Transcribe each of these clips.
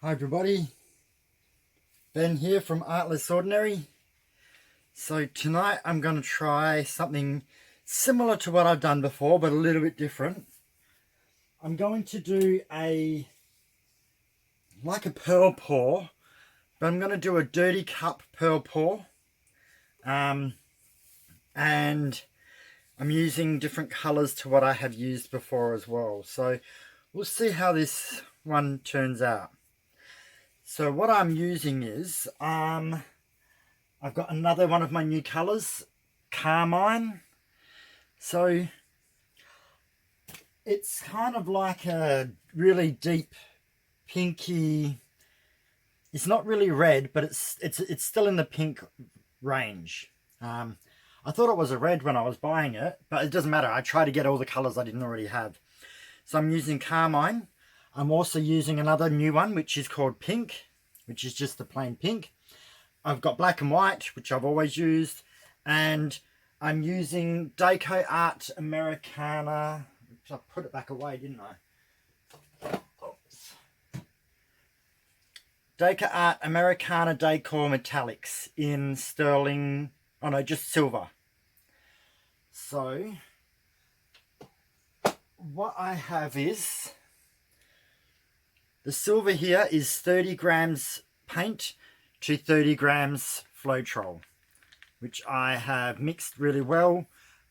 Hi everybody, Ben here from Artless Ordinary. So tonight I'm going to try something similar to what I've done before, but a little bit different. I'm going to do like a pearl pour, but I'm going to do a dirty cup pearl pour. And I'm using different colours to what I have used before as well. So we'll see how this one turns out. So what I'm using is, I've got another one of my new colours, carmine. So it's kind of like a really deep pinky. It's not really red, but it's still in the pink range. I thought it was a red when I was buying it, but it doesn't matter. I try to get all the colours I didn't already have. So I'm using carmine. I'm also using another new one, which is called pink, which is just the plain pink. I've got black and white, which I've always used, and I'm using decoart americana. Oops, I put it back away, didn't I? Oops. Decoart americana decor metallics in sterling. Oh no, just silver. So what I have is the silver here is 30 grams paint to 30 grams floetrol, which I have mixed really well,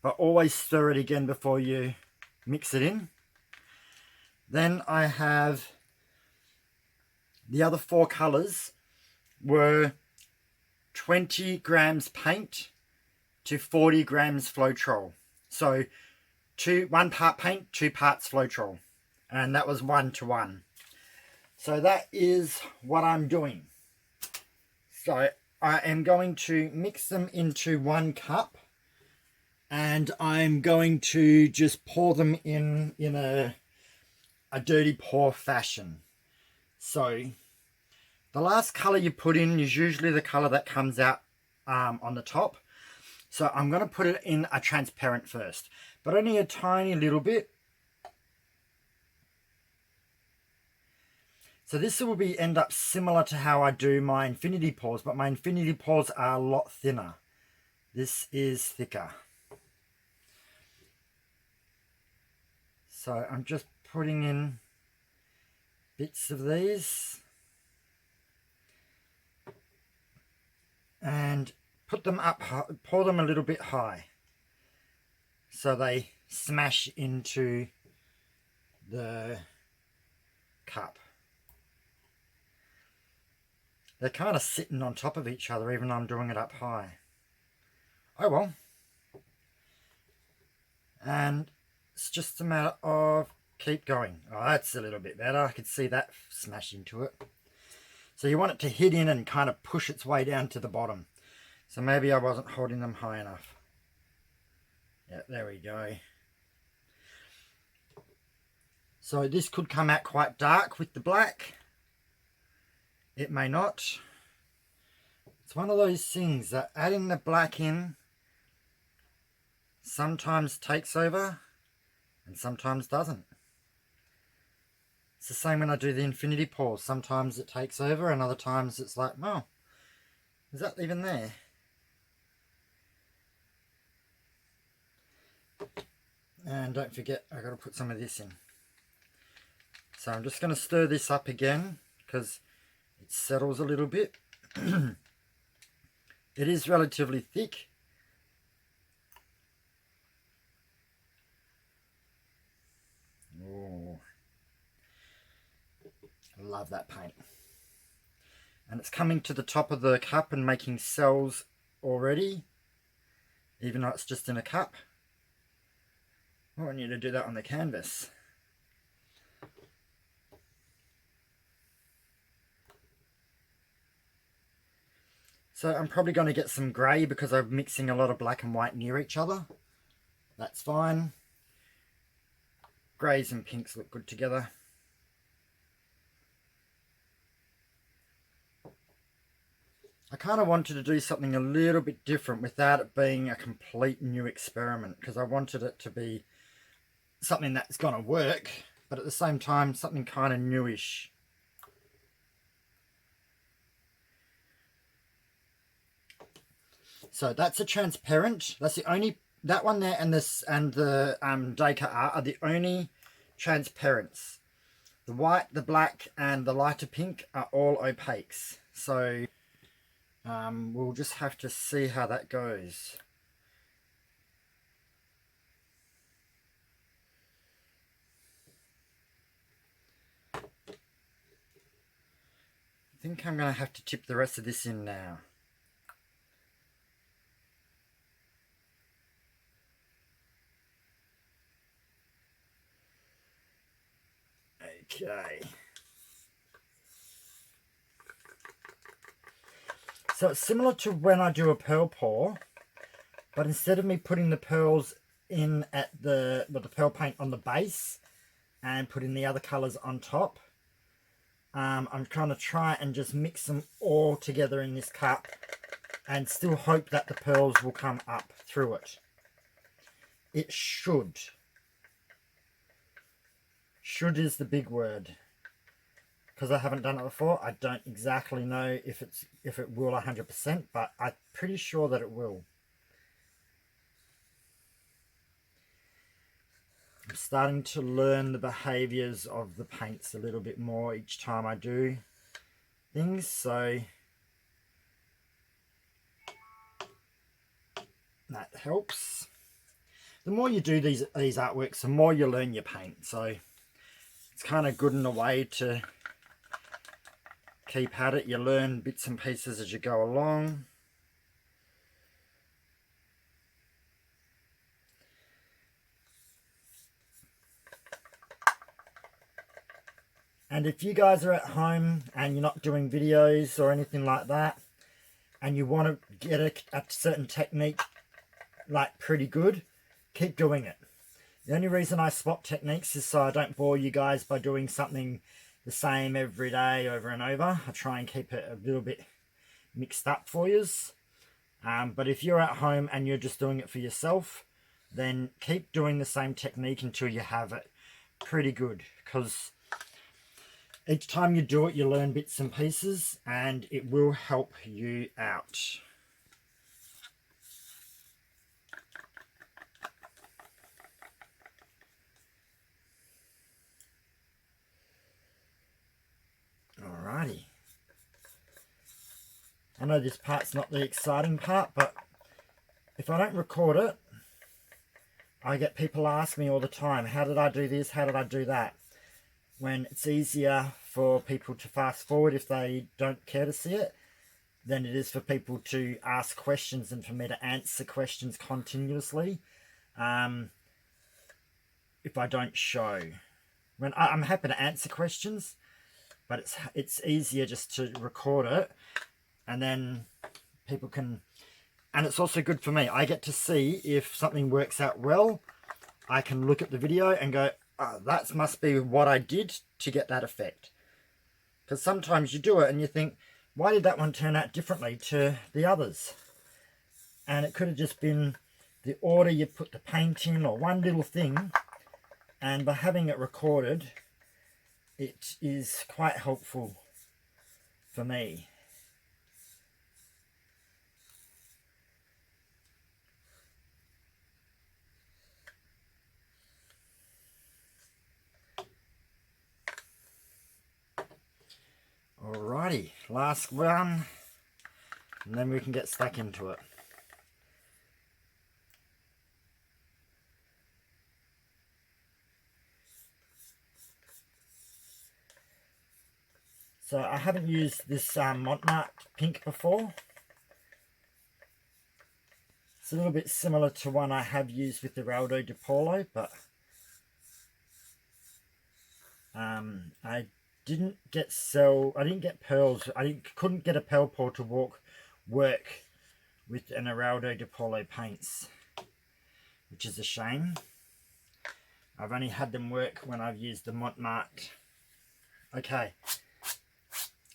but always stir it again before you mix it in. Then I have the other four colours were 20 grams paint to 40 grams floetrol. So 1 part paint, 2 parts floetrol, and that was 1:1. So that is what I'm doing. So I am going to mix them into 1 cup, and I'm going to just pour them in a dirty pour fashion. So the last colour you put in is usually the colour that comes out on the top. So I'm going to put it in a transparent first, but only a tiny little bit. So this will end up similar to how I do my infinity pours, but my infinity pours are a lot thinner. This is thicker. So I'm just putting in bits of these and put them up, pour them a little bit high so they smash into the cup. They're kind of sitting on top of each other even though I'm doing it up high. Oh well. And it's just a matter of keep going. Oh, that's a little bit better. I could see that smash into it. So you want it to hit in and kind of push its way down to the bottom. So maybe I wasn't holding them high enough. Yeah, there we go. So this could come out quite dark with the black. It may not. It's one of those things that adding the black in sometimes takes over and sometimes doesn't. It's the same when I do the infinity pour. Sometimes it takes over and other times it's like, oh, is that even there? And don't forget, I've got to put some of this in. So I'm just going to stir this up again because it settles a little bit. It is relatively thick. Oh, I love that paint. And it's coming to the top of the cup and making cells already, even though it's just in a cup. I want you to do that on the canvas. So I'm probably going to get some grey because I'm mixing a lot of black and white near each other. That's fine. Greys and pinks look good together. I kind of wanted to do something a little bit different without it being a complete new experiment, because I wanted it to be something that's going to work, but at the same time something kind of newish. So that's a transparent. That's the only, that one there and this and the decor are the only transparents. The white, the black, and the lighter pink are all opaques. So we'll just have to see how that goes. I think I'm going to have to tip the rest of this in now. Okay. So it's similar to when I do a pearl pour, but instead of me putting the pearls in at the pearl paint on the base and putting the other colours on top, I'm trying to try and just mix them all together in this cup and still hope that the pearls will come up through it. It should. Should is the big word. Because I haven't done it before, I don't exactly know if it will 100%, but I'm pretty sure that it will. I'm starting to learn the behaviours of the paints a little bit more each time I do things, so that helps. The more you do these artworks, the more you learn your paint, so it's kind of good in a way to keep at it. You learn bits and pieces as you go along. And if you guys are at home and you're not doing videos or anything like that, and you want to get a certain technique like pretty good, keep doing it. The only reason I swap techniques is so I don't bore you guys by doing something the same every day over and over. I try and keep it a little bit mixed up for you. But if you're at home and you're just doing it for yourself, then keep doing the same technique until you have it pretty good, because each time you do it, you learn bits and pieces, and it will help you out. Alrighty. I know this part's not the exciting part, but if I don't record it, I get people ask me all the time, how did I do this, how did I do that? When it's easier for people to fast forward if they don't care to see it than it is for people to ask questions and for me to answer questions continuously if I don't show. When I'm happy to answer questions, but it's easier just to record it, and then people can, and it's also good for me. I get to see if something works out well. I can look at the video and go, oh, that must be what I did to get that effect. Because sometimes you do it and you think, why did that one turn out differently to the others? And it could have just been the order you put the paint in, or one little thing. And by having it recorded, it is quite helpful for me. Alrighty, last one, and then we can get stuck into it. So I haven't used this mont pink before. It's a little bit similar to one I have used with the Raldo di Polo, but I didn't get pearls. Couldn't get a pearl pour to work with an Raldo di Polo paints, which is a shame. I've only had them work when I've used the mont. Okay,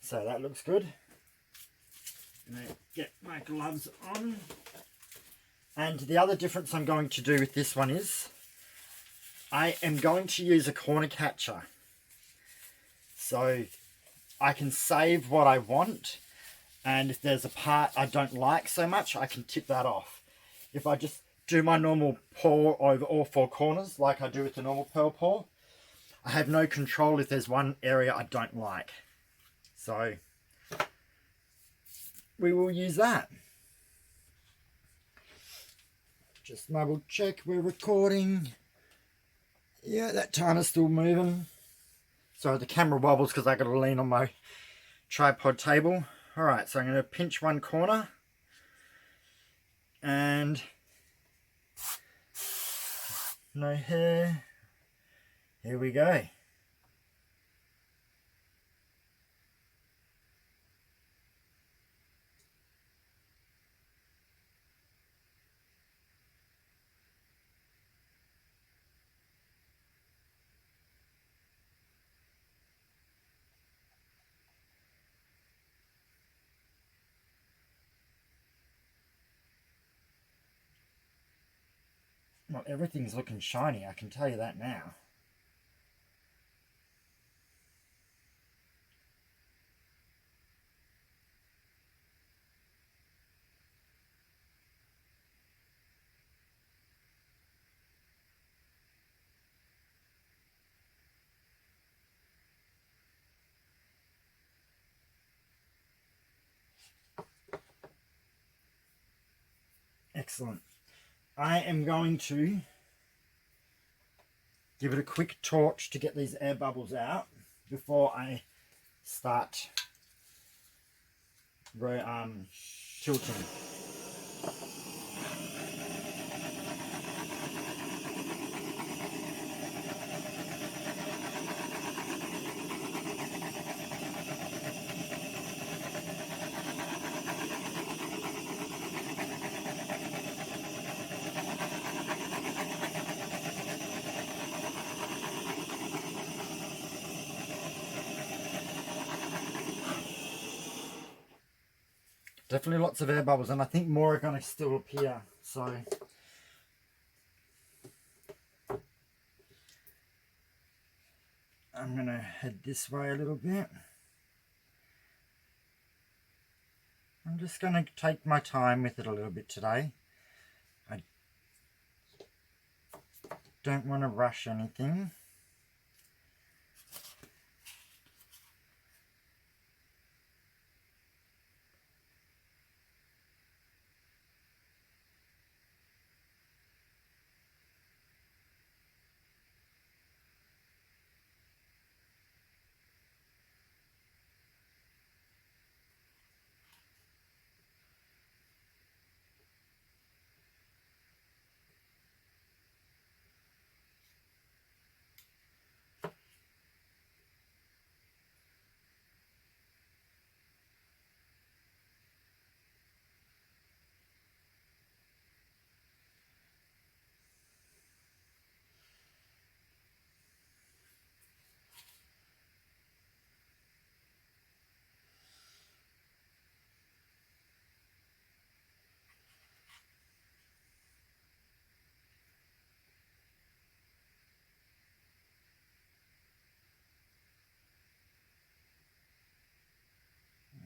so that looks good. I'm going to get my gloves on. And the other difference I'm going to do with this one is I am going to use a corner catcher. So I can save what I want, And if there's a part I don't like so much, I can tip that off. If I just do my normal pour over all four corners, like I do with the normal pearl pour, I have no control if there's one area I don't like. So we will use that. Just double check we're recording. Yeah, that timer's still moving. Sorry, the camera wobbles because I got to lean on my tripod table. Alright, so I'm going to pinch one corner. And no hair. Here we go. Well, everything's looking shiny, I can tell you that now. Excellent. I am going to give it a quick torch to get these air bubbles out before I start tilting. Definitely lots of air bubbles, and I think more are going to still appear. So I'm going to head this way a little bit. I'm just going to take my time with it a little bit today. I don't want to rush anything.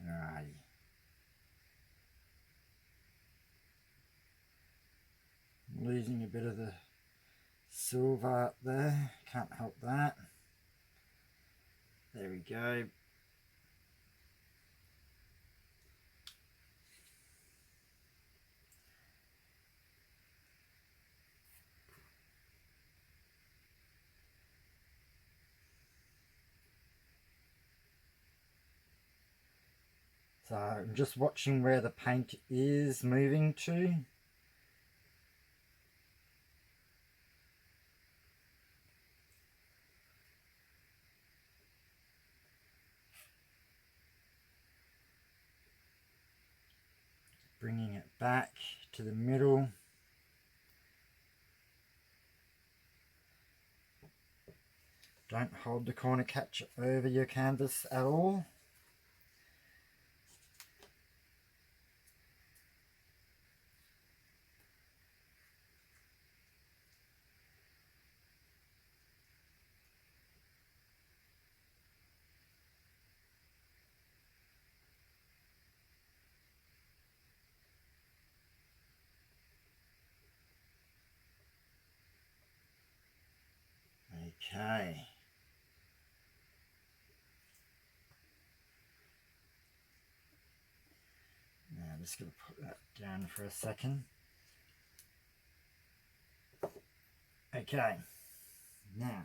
Right. Losing a bit of the silver up there, can't help that. There we go. So I'm just watching where the paint is moving to. Bringing it back to the middle. Don't hold the corner catch over your canvas at all. Okay. Now I'm just going to put that down for a second. Okay. Now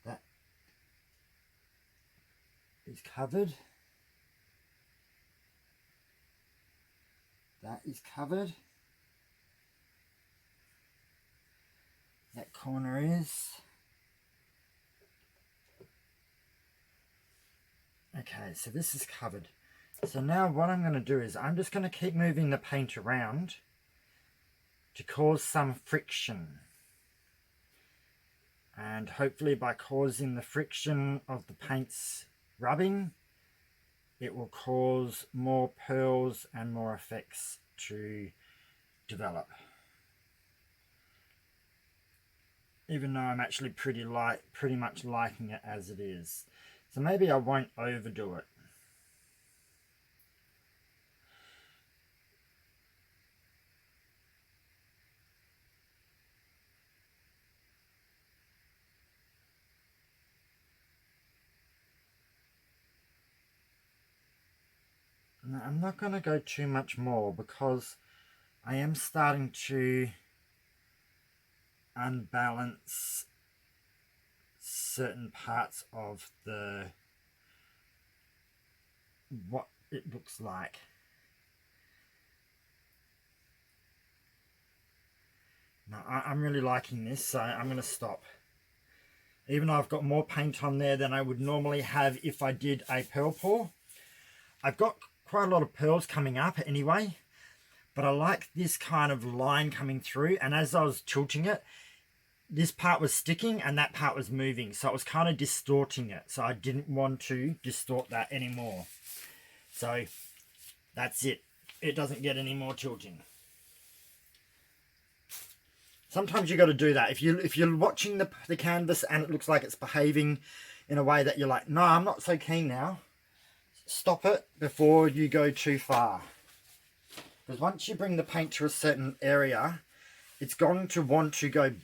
that is covered. That is covered. That corner is. Okay, so this is covered. So now what I'm going to do is I'm just going to keep moving the paint around to cause some friction. And hopefully by causing the friction of the paints rubbing, it will cause more pearls and more effects to develop. Even though I'm actually pretty much liking it as it is. So maybe I won't overdo it. Now, I'm not going to go too much more because I am starting to unbalance certain parts of what it looks like. Now I'm really liking this, so I'm going to stop. Even though I've got more paint on there than I would normally have if I did a pearl pour. I've got quite a lot of pearls coming up anyway, but I like this kind of line coming through, and as I was tilting it, this part was sticking and that part was moving, so it was kind of distorting it, so I didn't want to distort that anymore. So that's it. It doesn't get any more tilting. Sometimes you got to do that. If you're watching the canvas and it looks like it's behaving in a way that you're like, no, I'm not so keen now, stop it before you go too far. Because once you bring the paint to a certain area, it's going to want to go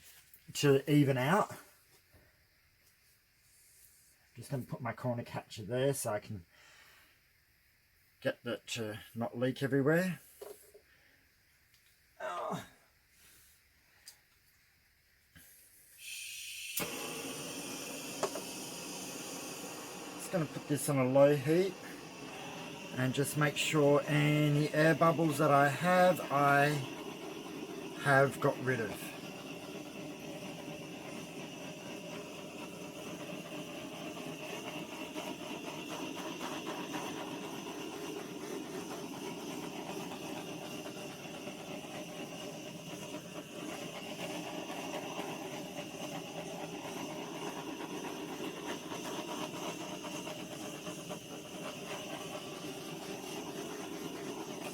to even out. Just going to put my corner catcher there so I can get that to not leak everywhere. Oh. Just going to put this on a low heat and just make sure any air bubbles that I have got rid of.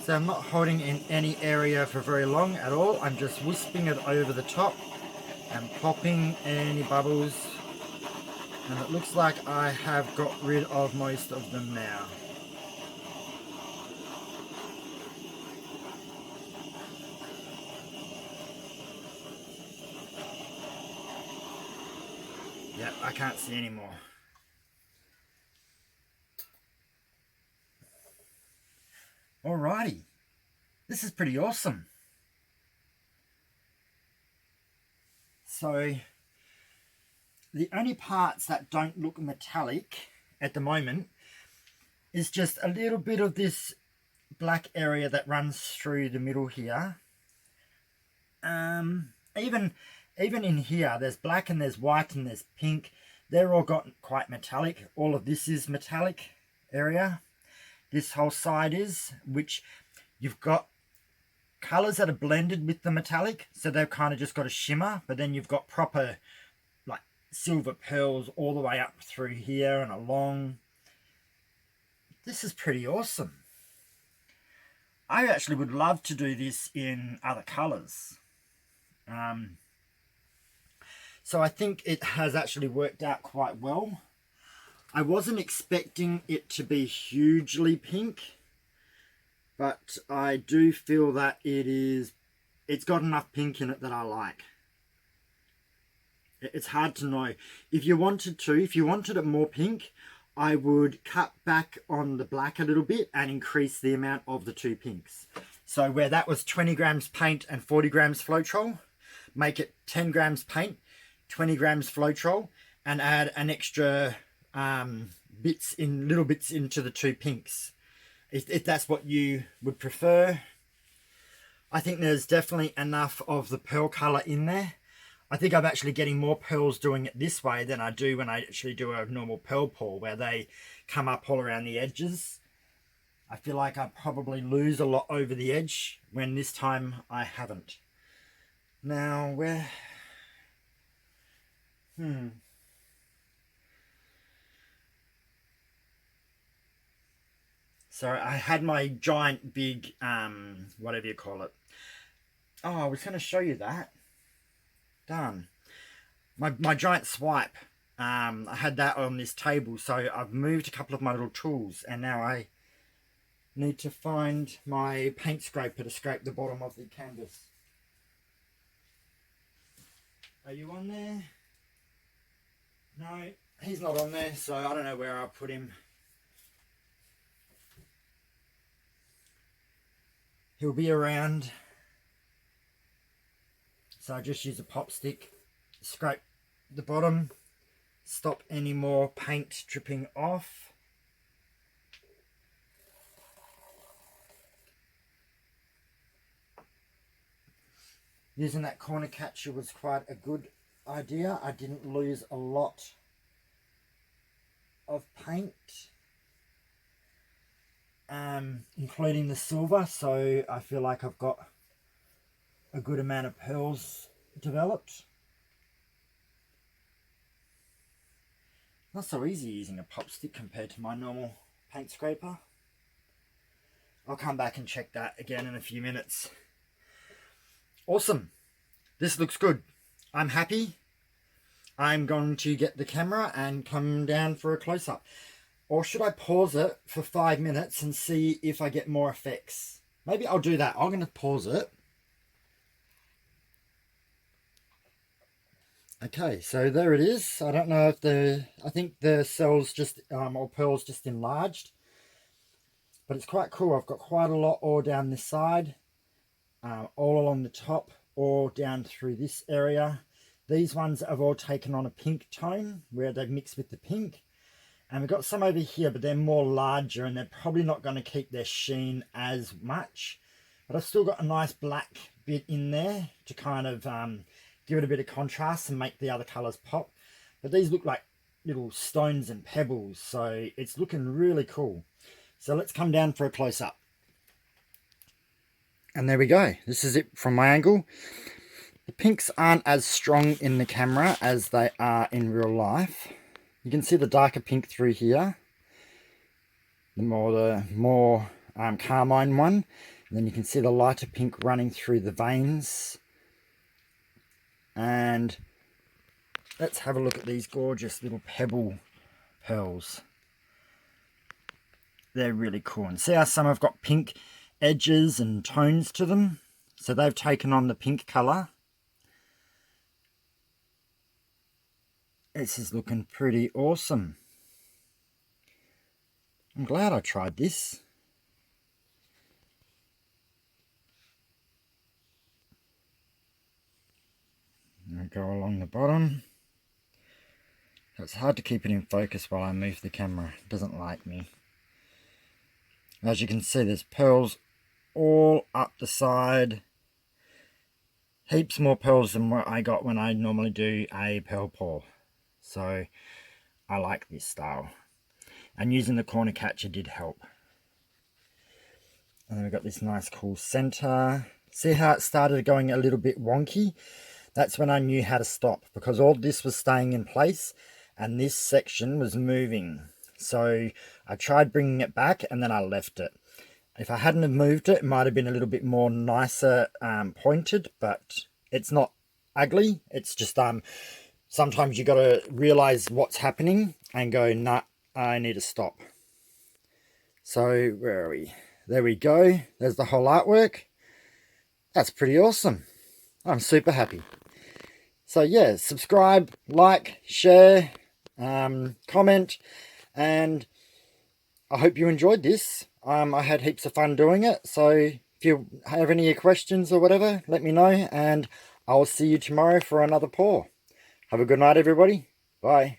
So I'm not holding in any area for very long at all. I'm just wisping it over the top and popping any bubbles. And it looks like I have got rid of most of them now. Yep, I can't see anymore. Alrighty, this is pretty awesome. So the only parts that don't look metallic at the moment is just a little bit of this black area that runs through the middle here. Even in here, there's black and there's white and there's pink. They're all got quite metallic. All of this is metallic area. This whole side is, which you've got colors that are blended with the metallic, so they've kind of just got a shimmer, but then you've got proper like silver pearls all the way up through here and along. This is pretty awesome. I actually would love to do this in other colors. So I think it has actually worked out quite well. I wasn't expecting it to be hugely pink, but I do feel that it's got enough pink in it that I like. It's hard to know. If you wanted it more pink, I would cut back on the black a little bit and increase the amount of the two pinks. So where that was 20 grams paint and 40 grams floetrol, make it 10 grams paint, 20 grams floetrol, and add an extra little bits into the two pinks. If that's what you would prefer. I think there's definitely enough of the pearl colour in there. I think I'm actually getting more pearls doing it this way than I do when I actually do a normal pearl pour where they come up all around the edges. I feel like I probably lose a lot over the edge when this time I haven't. Now, So I had my giant big, whatever you call it. Oh, I was going to show you that. Done. My giant swipe. I had that on this table, so I've moved a couple of my little tools, and now I need to find my paint scraper to scrape the bottom of the canvas. Are you on there? No, he's not on there, so I don't know where I'll put him. He'll be around. So I just use a pop stick, scrape the bottom, stop any more paint dripping off. Using that corner catcher was quite a good idea. I didn't lose a lot of paint, including the silver, so I feel like I've got a good amount of pearls developed. Not so easy using a pop stick compared to my normal paint scraper. I'll come back and check that again in a few minutes. Awesome. This looks good. I'm happy. I'm going to get the camera and come down for a close-up. Or should I pause it for 5 minutes and see if I get more effects? Maybe I'll do that. I'm going to pause it. Okay, so there it is. I don't know if I think the cells just, or pearls just enlarged. But it's quite cool. I've got quite a lot all down this side, all along the top, all down through this area. These ones have all taken on a pink tone where they've mixed with the pink. And we've got some over here, but they're more larger and they're probably not going to keep their sheen as much. But I've still got a nice black bit in there to kind of give it a bit of contrast and make the other colours pop. But these look like little stones and pebbles, so it's looking really cool. So let's come down for a close-up. And there we go. This is it from my angle. The pinks aren't as strong in the camera as they are in real life. You can see the darker pink through here. The more carmine one. And then you can see the lighter pink running through the veins. And let's have a look at these gorgeous little pebble pearls. They're really cool. And see how some have got pink edges and tones to them? So they've taken on the pink colour. This is looking pretty awesome. I'm glad I tried this. And I go along the bottom. It's hard to keep it in focus while I move the camera. It doesn't like me. As you can see, there's pearls all up the side. Heaps more pearls than what I got when I normally do a pearl pour. So I like this style. And using the corner catcher did help. And then we've got this nice cool center. See how it started going a little bit wonky? That's when I knew how to stop, because all this was staying in place and this section was moving. So I tried bringing it back and then I left it. If I hadn't have moved it, it might have been a little bit more nicer pointed, but it's not ugly. It's just sometimes you got to realize what's happening and go, nah, I need to stop. So where are we? There we go. There's the whole artwork. That's pretty awesome. I'm super happy. So yeah, subscribe, like, share, comment, and I hope you enjoyed this. I had heaps of fun doing it, so if you have any questions or whatever, let me know, and I'll see you tomorrow for another pour. Have a good night, everybody. Bye.